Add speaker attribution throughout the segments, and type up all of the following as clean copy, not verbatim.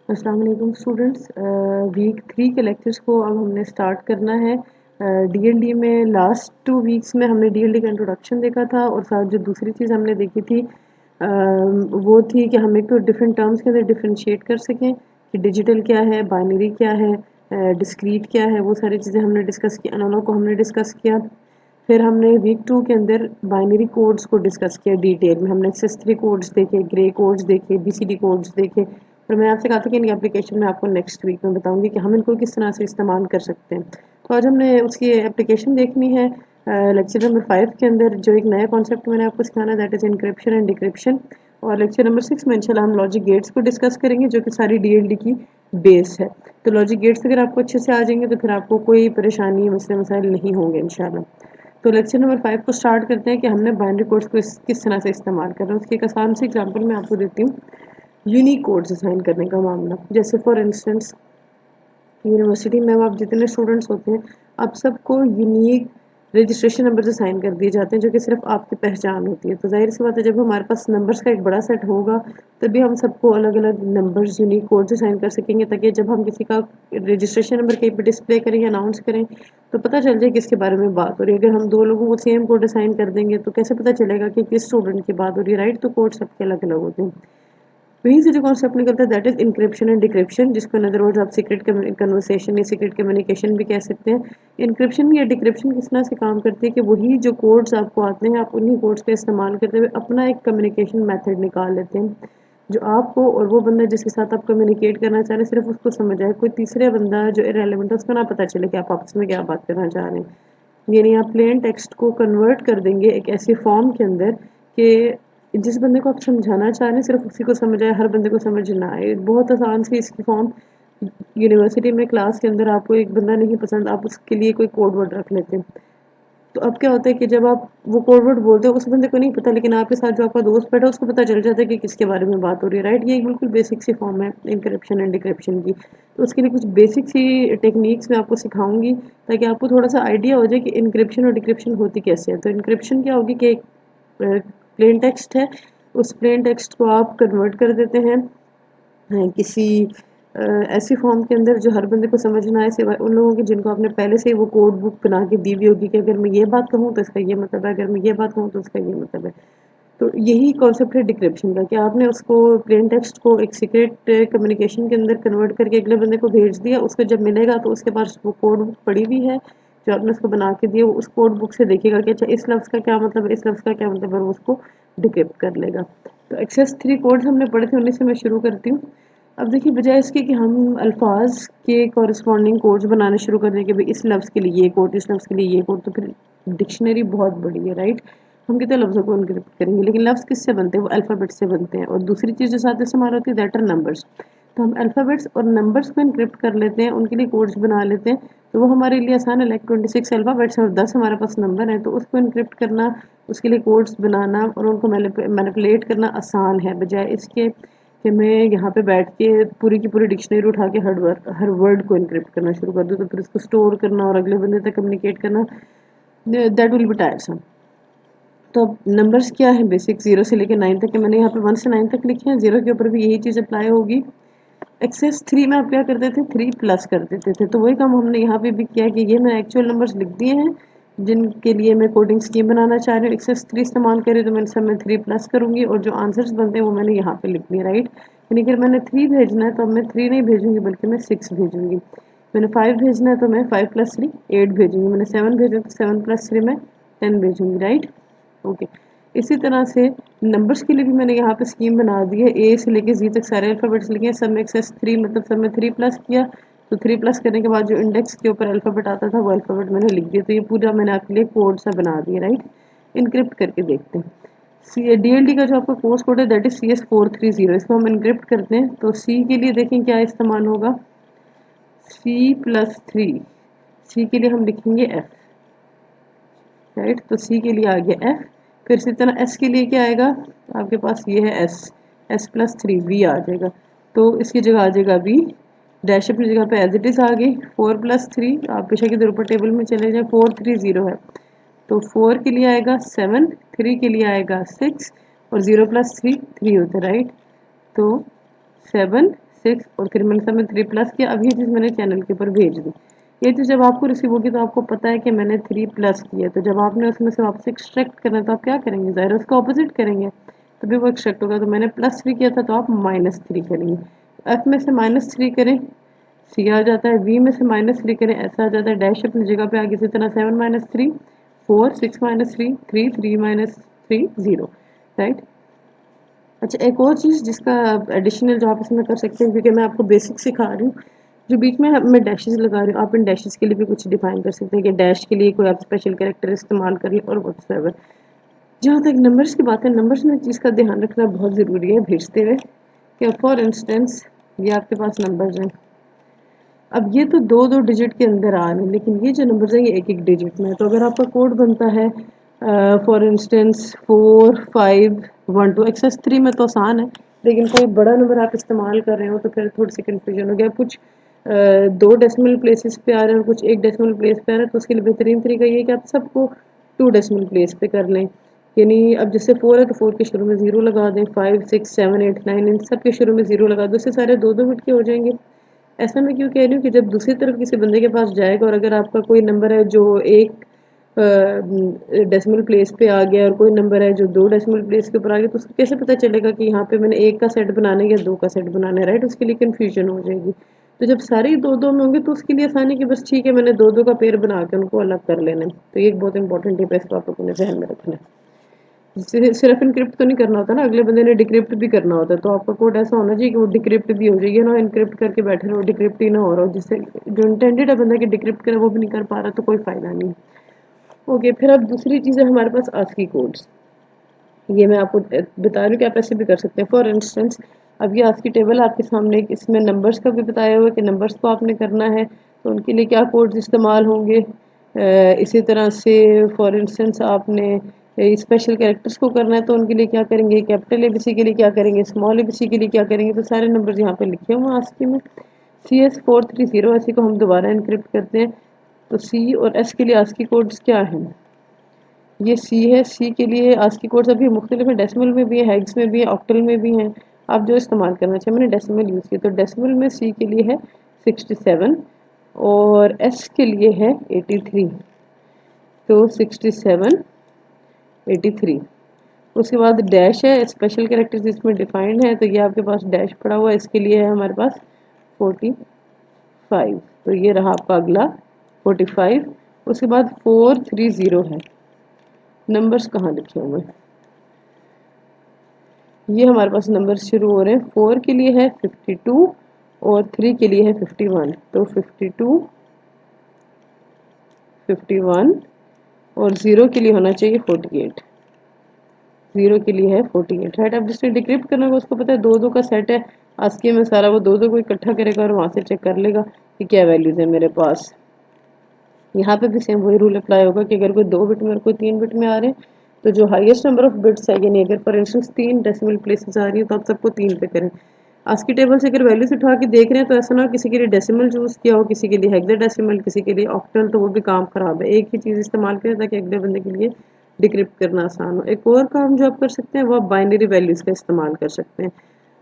Speaker 1: अस्सलाम वालेकुम students. Week 3 के लेक्चर्स को अब हमने स्टार्ट करना है। डीएलडी में लास्ट 2 वीक्स में हमने डीएलडी का इंट्रोडक्शन देखा था और साथ जो दूसरी चीज़ हमने देखी थी वो थी कि हम एक तो डिफरेंट टर्म्स के अंदर डिफरेंशिएट कर सकें कि डिजिटल क्या है, बाइनरी क्या है, डिस्क्रीट क्या है। वो सारी चीज़ें हमने डिस्कस की, एनालॉग को हमने डिस्कस किया। फिर हमने वीक 2 के अंदर बाइनरी कोड्स को डिस्कस किया डिटेल में। हमने एक्सेस 3 कोड्स देखे, ग्रे कोड्स देखे, बीसीडी कोड्स देखे। फिर मैंने आपसे कहा था कि इनकी एप्लीकेशन मैं आपको नेक्स्ट वीक में बताऊंगी कि हम इनको किस तरह से इस्तेमाल कर सकते हैं। तो आज हमने उसकी एप्लीकेशन देखनी है लेक्चर नंबर 5 के अंदर। जो एक नया कॉन्सेप्ट मैंने आपको सिखाना है that is encryption and decryption. और लेक्चर नंबर 6 में इंशाल्लाह हम लॉजिक गेट्स को डिस्कस करेंगे जो कि सारी डीएलडी की बेस है। तो लॉजिक गेट्स अगर आपको अच्छे से आ जाएंगे तो फिर आपको कोई परेशानी मसले मसाइल नहीं होंगे इंशाल्लाह। तो लेक्चर नंबर 5 को स्टार्ट करते हैं कि हमने बाइनरी कोड्स को किस तरह से इस्तेमाल करना है। उसकी एक आसान सी एग्जांपल मैं आपको देती हूँ। यूनिक कोड्स असाइन करने का मामला, जैसे फॉर इंस्टेंस यूनिवर्सिटी में अब आप जितने स्टूडेंट्स होते हैं आप सबको यूनिक रजिस्ट्रेशन नंबर असाइन कर दिए जाते हैं जो कि सिर्फ आपकी पहचान होती है। तो जाहिर सी बात है जब हमारे पास नंबर्स का एक बड़ा सेट होगा तभी हम सबको अलग अलग नंबर्स यूनिक कोड्स असाइन कर सकेंगे, ताकि जब हम किसी का रजिस्ट्रेशन नंबर कहीं पर डिस्प्ले करें या अनाउंस करें तो पता चल जाए किसके बारे में बात हो रही है। अगर हम दो लोगों को सेम कोड असाइन कर देंगे तो कैसे पता चलेगा कि किस स्टूडेंट की बात हो रही है, राइट। तो कोड सबके अलग अलग होते हैं। वहीं से जो कॉन्सेप्ट निकलता है that is encryption and decryption, जिसको इन अदर वर्ड्स आप सीक्रेट कन्वर्सेशन या सीक्रेट कम्युनिकेशन भी कह सकते हैं। इनक्रिप्शन या डिक्रिप्शन किस तरह से काम करती है कि वही जो कोड्स आपको आते हैं आप उन्हीं कोड्स का इस्तेमाल करते हुए अपना एक कम्युनिकेशन मेथड निकाल लेते हैं जो आपको और वो बंदा जिसके साथ आप कम्युनिकेट करना चाह रहे हैं सिर्फ उसको समझ आए। कोई तीसरे बंदा जो इरेलेवेंट है उसको ना पता चले कि आप आपस में क्या बात करना चाह रहे हैं। यानी आप प्लेन टेक्स्ट को कन्वर्ट कर देंगे एक ऐसे फॉर्म के अंदर कि जिस बंदे को आप समझाना चाह रहे हैं सिर्फ उसी को समझ आए, हर बंदे को समझ ना आए। बहुत आसान सी इसकी फॉर्म। यूनिवर्सिटी में क्लास के अंदर आपको एक बंदा नहीं पसंद, आप उसके लिए कोई कोड वर्ड रख लेते हैं। तो अब क्या होता है कि जब आप वो कोड वर्ड बोलते हो उस बंदे को नहीं पता, लेकिन आपके साथ जो आपका दोस्त बैठा है उसको पता चल जाता है कि किसके बारे में बात हो रही है, राइट। ये एक बिल्कुल बेसिक सी फॉर्म है इनक्रिप्शन एंड डिक्रिप्शन की। तो उसके लिए कुछ बेसिक सी टेक्निक्स मैं आपको सिखाऊंगी ताकि आपको थोड़ा सा आइडिया हो जाए कि इनक्रिप्शन और डिक्रिप्शन होती कैसे है। तो इनक्रिप्शन क्या होगी कि एक प्लेन टेक्स्ट है, उस प्लेन टेक्स्ट को आप कन्वर्ट कर देते हैं किसी ऐसी फॉर्म के अंदर जो हर बंदे को समझ ना आए सिवाय उन लोगों के जिनको आपने पहले से ही वो कोड बुक बना के दी हुई होगी कि अगर मैं ये बात कहूँ तो इसका ये मतलब है, अगर मैं ये बात कहूँ तो उसका ये मतलब है। तो यही कॉन्सेप्ट है डिक्रिप्शन का कि आपने उसको प्लेन टेक्स्ट को एक सीक्रेट कम्युनिकेशन के अंदर कन्वर्ट करके अगले बंदे को भेज दिया। उसको जब मिलेगा तो उसके पास वो कोड बुक पड़ी हुई है जो आपने उसको बना के दिया, वो उस कोड बुक से देखेगा कि अच्छा इस लफ्ज़ का क्या मतलब है, इस लफ्ज़ का क्या मतलब है, वो उसको डिक्रिप्ट कर लेगा। तो एक्सेस 3 कोड्स हमने पढ़े थे, उन्हीं से मैं शुरू करती हूँ। अब देखिए बजाय इसके कि हम अल्फाज के कॉरस्पॉन्डिंग कोड्स बनाने शुरू कर दें कि भाई इस लफ्ज़ के लिए ये कोड, इस लफ्ज़ के लिए ये कोड, तो फिर डिक्शनरी बहुत बड़ी है, राइट। हम कितने लफ्ज़ों को इनक्रिप्ट करेंगे, लेकिन लफ्ज़ किससे बनते हैं, वो अल्फ़ाबेट से बनते हैं। और दूसरी चीज़ जो साथ इस्तेमाल होती है दैट आर नंबर्स। तो हम अल्फ़ाबेट्स और नंबर्स को इनक्रिप्ट कर लेते हैं, उनके लिए कोड्स बना लेते हैं। तो वो हमारे लिए आसान है। लाइक 26 अल्फ़ाबेट्स और 10 हमारे पास नंबर हैं, तो उसको इनक्रिप्ट करना, उसके लिए कोड्स बनाना और उनको मैनिपुलेट करना आसान है, बजाय इसके कि मैं यहाँ पे बैठ के पूरी की पूरी डिक्शनरी उठा के हर वर्ड को इनक्रिप्ट करना शुरू कर दूँ तो फिर उसको स्टोर करना और अगले बंदे तक कम्युनिकेट करना दैट विल बी टायरसम। तो अब नंबर्स क्या है, बेसिक 0 से लेकर 9 तक के। मैंने यहाँ पे 1 से 9 तक लिखे हैं, 0 के ऊपर भी यही चीज़ अप्लाई होगी। एक्सेस 3 में आप क्या करते थे, 3 प्लस कर देते थे। तो वही काम हमने यहाँ पे भी किया कि ये मैं एक्चुअल नंबर्स लिख दिए हैं जिनके लिए मैं कोडिंग स्कीम बनाना चाह रही हूँ। एक्सेस 3 इस्तेमाल करें तो मैं सब में 3 प्लस करूँगी और जो आंसर्स बनते हैं वो मैंने यहाँ पे लिख दिए, राइट। यानी कि मैंने 3 भेजना है तो अब मैं 3 नहीं भेजूंगी बल्कि मैं 6 भेजूंगी। मैंने 5 भेजना है तो मैं 5 + 3 8 भेजूंगी। मैंने 7 भेजना तो 7 + 3 मैं 10 भेजूंगी, राइट। ओके। इसी तरह से नंबर्स के लिए भी मैंने यहाँ पे स्कीम बना दी है। ए से लेके जी तक सारे अल्फ़ाबेट्स लिखे हैं, सब में एक्सेस 3 मतलब सब में 3 प्लस किया। तो 3 प्लस करने के बाद जो इंडेक्स के ऊपर अल्फ़ाबेट आता था वो अल्फ़ाबेट मैंने लिख दिया। तो ये पूरा मैंने आपके लिए कोड सा बना दिया, राइट। इनक्रिप्ट करके देखते हैं। सी डीएलडी का जो आपका कोर्स कोड है दैट इज CS430। इसको हम इनक्रिप्ट करते हैं तो सी के लिए देखें क्या इस्तेमाल होगा, C+3। सी के लिए हम लिखेंगे F, राइट। तो सी के लिए आ गया F। फिर इसी तरह एस के लिए क्या आएगा, आपके पास ये है S+3 V आ जाएगा। तो इसकी जगह आ जाएगा V। डैश अपनी जगह पे एज इट इज़ आ गई। 4+3 आप बेशक इधर ऊपर टेबल में चले जाए, 430 है। तो 4 के लिए आएगा 7, 3 के लिए आएगा 6 और 0 + 3 3 होता है, राइट। तो 7 6 और फिर मैंने सब में 3 प्लस किया। अब ये चीज़ मैंने चैनल के ऊपर भेज दी। ये चीज़ जब आपको रिसीव होगी तो आपको पता है कि मैंने 3 प्लस किया, तो जब आपने उसमें से वापस एक्सट्रैक्ट करना है तो आप क्या करेंगे, ज़ाहिर है उसका ऑपोजिट करेंगे, तभी वो एक्सट्रैक्ट होगा। तो मैंने +3 किया था तो आप -3 करेंगे। एफ में से -3 करें, सी आ जाता है। वी में से -3 करें, ऐसा आ जाता है। डैश अपनी जगह पे आ गई। इसी तरह 7 - 3 4, 6 - 3 3 3 - 3 0, राइट। अच्छा, एक और चीज़ जिसका एडिशनल जो आप इसमें कर सकते हैं, क्योंकि मैं आपको बेसिक सिखा रही हूँ, जो बीच में मैं डैशेस लगा रही हूँ, आप इन डैशेस के लिए भी कुछ डिफाइन कर सकते हैं कि डैश के लिए कोई आप स्पेशल कैरेक्टर इस्तेमाल कर लें और व्हाट्सएवर। जहाँ तक नंबर्स की बात है, नंबर्स में चीज़ का ध्यान रखना बहुत ज़रूरी है भेजते हुए, कि फॉर इंस्टेंस ये आपके पास नंबर्स हैं। अब ये तो 2-2 डिजिट के अंदर आ रहे हैं, लेकिन ये जो नंबर्स हैं ये 1-1 डिजिट में है। तो अगर आपका कोड बनता है फॉर इंस्टेंस 4 5 1 2, एक्सेस 3 में तो आसान है, लेकिन कोई बड़ा नंबर आप इस्तेमाल कर रहे हो तो फिर थोड़ी सी कन्फ्यूजन हो गया। कुछ 2 डेसिमल प्लेसेस पे आ रहे हैं और कुछ 1 डेसिमल प्लेस पे आ रहे हैं, तो उसके लिए बेहतरीन तरीका ये है कि आप सबको 2 डेसिमल प्लेस पे कर लें। यानी अब जैसे 4 है तो 4 के शुरू में 0 लगा दें, 5 6 7 8 9 इन सब के शुरू में 0 लगा दो, उससे सारे 2-2 बिट के हो जाएंगे। ऐसा मैं क्यों कह रही हूँ कि जब दूसरी तरफ किसी बंदे के पास जाएगा और अगर आपका कोई नंबर है जो एक डेसिमल प्लेस पे आ गया और कोई नंबर है जो 2 डेसिमल प्लेस के ऊपर आ गया, तो उसको कैसे पता चलेगा कि यहाँ पे मैंने 1 का सेट बनाना है या 2 का सेट बनाना है, राइट। उसके लिए कन्फ्यूजन हो जाएगी। तो जब सारे 2-2 में होंगे तो उसके लिए आसानी कि बस ठीक है, मैंने 2-2 का पेयर बना के उनको अलग कर लेना है। तो ये एक बहुत इंपॉर्टेंट टिप है, इसको आप लोगों ने ध्यान में रखना है। सिर्फ इनक्रिप्ट तो नहीं करना होता ना, अगले बंदे ने डिक्रिप्ट भी करना होता है, तो आपका कोड ऐसा होना चाहिए कि वो डिक्रिप्ट भी हो जाएगी ना, इनक्रिप्ट करके बैठे रहो, डिक्रिप्ट ही ना हो रहा हो, जिससे जो इंटेंडेड है बंदा कि डिक्रिप्ट करे वो भी नहीं कर पा रहा, तो कोई फायदा नहीं। ओके, फिर अब दूसरी चीज़ है हमारे पास आस्की कोड्स। ये मैं आपको बता रही हूँ कि आप ऐसे भी कर सकते हैं। फॉर इंस्टेंस अब ये आस्की टेबल आपके सामने, इसमें नंबर्स का भी बताया हुआ है कि नंबर्स को आपने करना है तो उनके लिए क्या कोड्स इस्तेमाल होंगे। इसी तरह से फॉर इंस्टेंस आपने स्पेशल कैरेक्टर्स को करना है तो उनके लिए क्या करेंगे, कैपिटल एबीसी के लिए क्या करेंगे, स्मॉल एबीसी के लिए क्या करेंगे, तो सारे नंबर्स यहाँ पे लिखे हुए हैं आस्की में। CS430 ऐसी को हम दोबारा इनक्रिप्ट करते हैं, तो सी और एस के लिए आस्की कोड्स क्या हैं। ये सी है, सी के लिए आस्की कोड्स अभी मुख्तलिफ है, डेसिमल में भी है, हेक्स में भी है, ऑक्टल में भी हैं। आप जो इस्तेमाल करना चाहिए, मैंने डेसिमल यूज़ किया, तो डेसिमल में सी के लिए है 67 और एस के लिए है 83, तो 67 83। उसके बाद डैश है, स्पेशल कैरेक्टर्स इसमें डिफाइंड है, तो ये आपके पास डैश पड़ा हुआ है, इसके लिए है हमारे पास 45, तो ये रहा आपका अगला 45। उसके बाद 430 है। नंबर्स कहाँ लिखे हुए हैं, ये हमारे पास नंबर शुरू हो रहे हैं। 4 के लिए है 52 और 3 के लिए है 51, तो 52 51 और 0 के लिए होना चाहिए 48, 0 के लिए है 48, राइट। अब जिसने डिक्रिप्ट करना होगा उसको पता है 2-2 का सेट है आस्की में, सारा वो 2-2 को इकट्ठा करेगा और वहाँ से चेक कर लेगा कि क्या वैल्यूज़ है मेरे पास। यहाँ पे भी सेम वही रूल अप्लाई होगा कि अगर कोई 2 बिट में और कोई 3 बिट में आ रहे हैं तो जो हाईएस्ट नंबर ऑफ बिट्स है, यानी अगर फॉर इंस्टेंस 3 डेसिमल प्लेसेस आ रही है तो आप सबको 3 पे करें। आस्की टेबल से अगर वैल्यूज उठा के देख रहे हैं तो ऐसा ना किसी के लिए डेसिमल चूज किया हो, किसी के लिए हेक्साडेसिमल, किसी के लिए ऑक्टल, तो वो भी काम खराब है। एक ही चीज़ इस्तेमाल करें ताकि अगले बंदे के लिए डिक्रिप्ट करना आसान हो। एक और काम जो आप कर सकते हैं वो आप बाइनरी वैल्यूज़ का इस्तेमाल कर सकते हैं।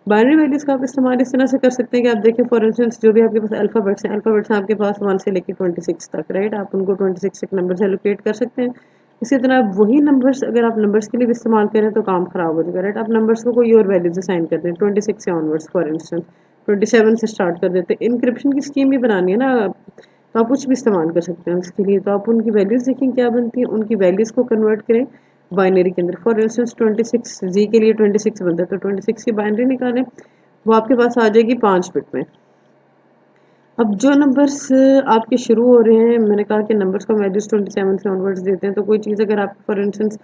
Speaker 1: बाइनरी वैल्यूज़ का आप इस्तेमाल इस तरह से कर सकते हैं कि आप देखें फॉर इंस्टेंस जो भी आपके पास अल्फ़ाबेट्स हैं आपके पास 1 से लेकर 26 तक, राइट। आप उनको 26 तक नंबर से एलोकेट कर सकते हैं। इसी तरह आप वही नंबर्स अगर आप नंबर्स के लिए भी इस्तेमाल करें तो काम खराब हो जाएगा, राइट। आप नंबर्स को कोई और वैल्यूज असाइन कर दें 26 से ऑनवर्ड्स, फॉर इंस्टेंस 27 से स्टार्ट कर देते हैं। इनक्रिप्शन की स्कीम भी बनानी है ना, तो आप कुछ भी इस्तेमाल कर सकते हैं उसके लिए। तो आप उनकी वैल्यूज़ देखें क्या बनती है, उनकी वैल्यूज़ को कन्वर्ट करें बाइनरी के अंदर। फॉर इंस्टेंस 26 जी के लिए 26 बनता है, तो 26 की बाइनरी निकालें, वो आपके पास आ जाएगी 5 बिट में। अब जो नंबर्स आपके शुरू हो रहे हैं, मैंने कहा कि नंबर्स को वैल्यूज 27 से ऑनवर्ड्स देते हैं, तो कोई चीज़ अगर आप फॉर इंस्टेंस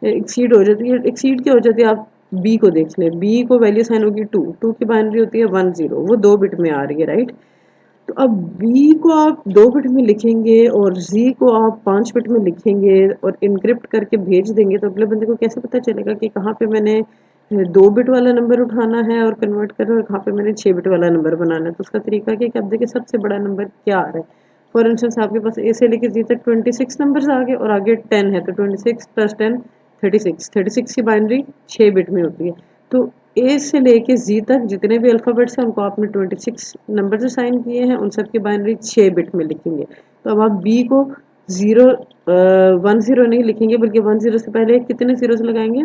Speaker 1: एक्सीड हो जाती है, एक्सीड क्या हो जाती है, आप बी को देख लें, बी को वैल्यू साइन होगी 2 की बाइनरी होती है 10, वो 2 बिट में आ रही है, राइट। तो अब बी को आप 2 बिट में लिखेंगे और जी को आप 5 बिट में लिखेंगे और इनक्रिप्ट करके भेज देंगे, तो अगले बंदे को कैसे पता चलेगा कि कहाँ पे मैंने 2 बिट वाला नंबर उठाना है और कन्वर्ट करना है और कहाँ पे मैंने 6 बिट वाला नंबर बनाना है। तो उसका तरीका क्या है कि आप देखिए सबसे बड़ा नंबर क्या आ रहा है। फॉर इंस्टेंस आपके पास ए से लेकर जी तक 26 नंबर्स आ गए और आगे 10 है, तो 26 + 10 36, 36 की बाइनरी 6 बिट में होती है। तो ए से लेके जी तक जितने भी अल्फ़ाबेट्स हैं उनको आपने 26 नंबर्स असाइन किए हैं, उन सब की बाइनरी 6 बिट में लिखेंगे। तो अब आप बी को 0 1 0 नहीं लिखेंगे, बल्कि 1 0 से पहले कितने ज़ीरोज़ लगाएँगे?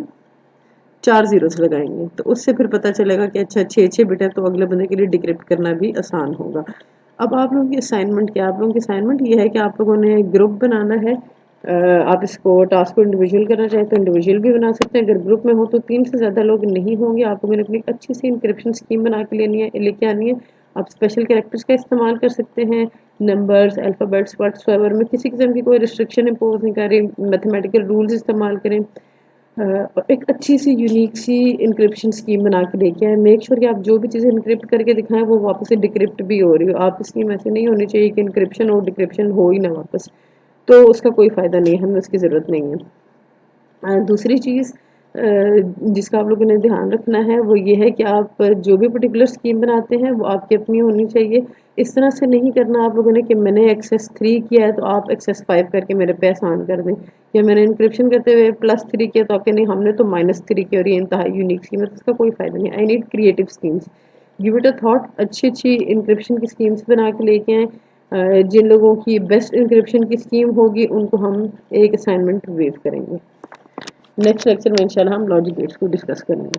Speaker 1: 4 ज़ीरोज़ लगाएँगे। तो उससे फिर पता चलेगा कि अच्छा 6-6 बिट है, तो अगले बंदे के लिए डिक्रिप्ट करना भी आसान होगा। अब आप लोगों की असाइनमेंट क्या है? आप लोगों की असाइनमेंट ये है कि आप लोगों ने ग्रुप बनाना है। आप इसको टास्क को इंडिविजुअल करना चाहें तो इंडिविजुअल भी बना सकते हैं। अगर ग्रुप में हो तो 3 से ज़्यादा लोग नहीं होंगे। आप लोगों ने अपनी एक अच्छी सी इंक्रिप्शन स्कीम बना के लेके आनी है। आप स्पेशल कैरेक्टर्स का इस्तेमाल कर सकते हैं, नंबर्स, अल्फ़ाबेट्स व्हाटसोएवर में किसी किस्म की कोई रिस्ट्रिक्शन इम्पोज़ नहीं कर रही, मैथमेटिकल रूल्स इस्तेमाल करें। और एक अच्छी सी यूनिक सी इंक्रिप्शन स्कीम बना के लेके आए। मेक श्योर कि आप जो भी चीज़ें इंक्रिप्ट करके दिखाएं वो वापस से डिक्रिप्ट भी हो रही हो। आपकी स्कीम ऐसे नहीं होनी चाहिए कि इंक्रिप्शन हो डिक्रिप्शन हो ही ना वापस, तो उसका कोई फ़ायदा नहीं है, हमें उसकी ज़रूरत नहीं है। दूसरी चीज़ जिसका आप लोगों ने ध्यान रखना है वो ये है कि आप जो भी पर्टिकुलर स्कीम बनाते हैं वो आपकी अपनी होनी चाहिए। इस तरह से नहीं करना आप लोगों ने कि मैंने एक्सेस 3 किया है तो आप एक्सेस 5 करके मेरे पे आसान कर दें, या मैंने इंक्रिप्शन करते हुए +3 किया तो आपके नहीं हमने तो -3 की और ये इंतहाई यूनिक स्कीम है, तो उसका कोई फ़ायदा नहीं। I need creative schemes. Give it a thought, अच्छी-अच्छी इंक्रिप्शन की स्कीम्स बना के लेके आएँ। जिन लोगों की बेस्ट इंक्रिप्शन की स्कीम होगी उनको हम एक असाइनमेंट वेव करेंगे। नेक्स्ट लेक्चर में इंशाल्लाह हम लॉजिक गेट्स को डिस्कस करेंगे।